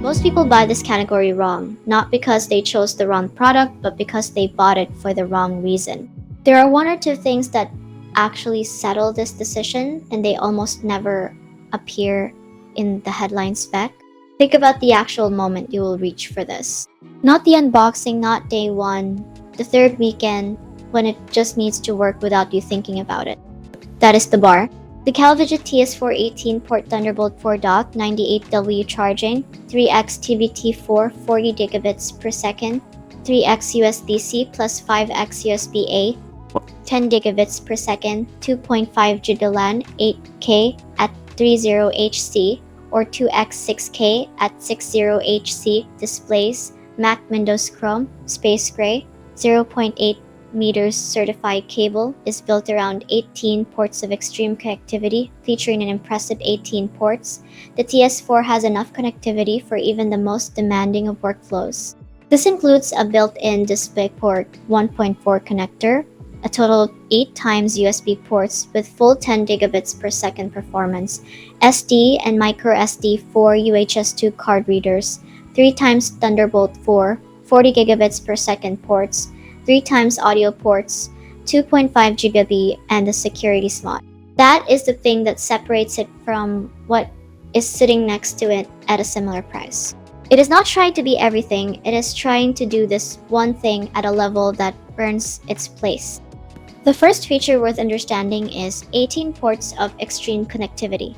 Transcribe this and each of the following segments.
Most people buy this category wrong, not because they chose the wrong product, but because they bought it for the wrong reason. There are one or two things that actually settle this decision, and they almost never appear in the headline spec. Think about the actual moment you will reach for this. Not the unboxing, not day one, the third weekend, when it just needs to work without you thinking about it. That is the bar. The CalDigit TS4 18-port Thunderbolt 4 dock, 98W charging, 3x TBT4 40 gigabits per second, 3x USB-C plus 5x USB-A, 10 gigabits per second, 2.5 GB LAN, 8K at 30HC, or 2x 6K at 60HC displays, Mac Windows Chrome, Space Gray, 0.8 meters certified cable, is built around 18 ports of extreme connectivity, featuring an impressive 18 ports. The TS4 has enough connectivity for even the most demanding of workflows. This includes a built-in DisplayPort 1.4 connector, a total of 8 times USB ports with full 10 gigabits per second performance, SD and microSD 4 UHS-II Card Readers, 3 times Thunderbolt 4, 40 gigabits per second ports, 3 times audio ports, 2.5 GB, and a security slot. That is the thing that separates it from what is sitting next to it at a similar price. It is not trying to be everything, it is trying to do this one thing at a level that earns its place. The first feature worth understanding is 18 ports of extreme connectivity.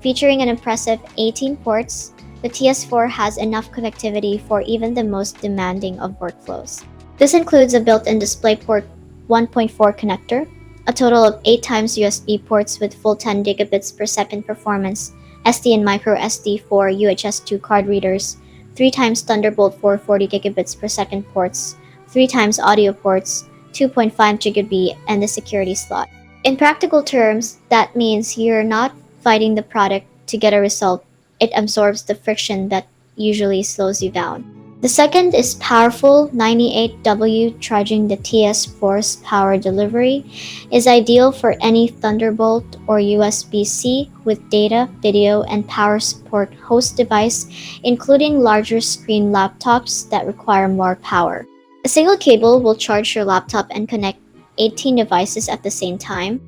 Featuring an impressive 18 ports, the TS4 has enough connectivity for even the most demanding of workflows. This includes a built-in DisplayPort 1.4 connector, a total of 8 times USB ports with full 10 gigabits per second performance, SD and microSD 4 UHS-II Card Readers, 3 times Thunderbolt 4 40 gigabits per second ports, 3 times audio ports, 2.5 GB, and the security slot. In practical terms, that means you're not fighting the product to get a result. It absorbs the friction that usually slows you down. The second is powerful 98W charging. The TS4's power delivery is ideal for any Thunderbolt or USB-C with data, video, and power support host device, including larger screen laptops that require more power. A single cable will charge your laptop and connect 18 devices at the same time.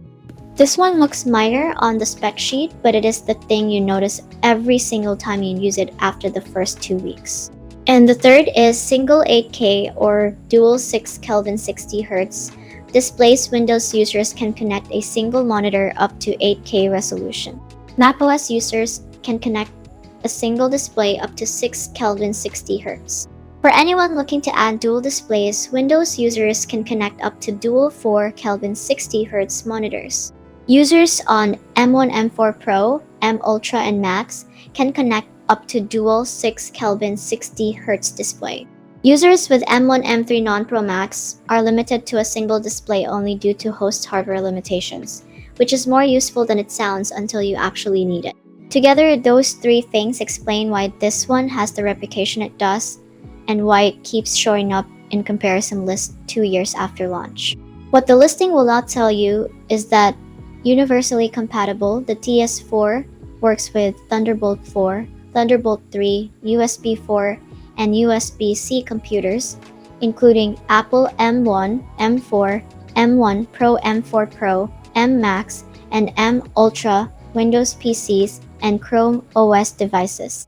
This one looks minor on the spec sheet, but it is the thing you notice every single time you use it after the first 2 weeks. And the third is single 8K or dual 6 Kelvin 60 Hz displays. Windows users can connect a single monitor up to 8K resolution. macOS users can connect a single display up to 6 Kelvin 60 Hz. For anyone looking to add dual displays, Windows users can connect up to dual 4 Kelvin 60 Hz monitors. Users on M1, M4 Pro, M Ultra, and Max can connect up to dual 6 Kelvin 60 Hz display. Users with M1, M3 Non-Pro Max are limited to a single display only due to host hardware limitations, which is more useful than it sounds until you actually need it. Together, those three things explain why this one has the reputation it does and why it keeps showing up in comparison lists 2 years after launch. What the listing will not tell you is that universally compatible, the TS4 works with Thunderbolt 4, Thunderbolt 3, USB 4, and USB-C computers, including Apple M1, M4, M1 Pro, M4 Pro, M Max, and M Ultra Windows PCs and Chrome OS devices.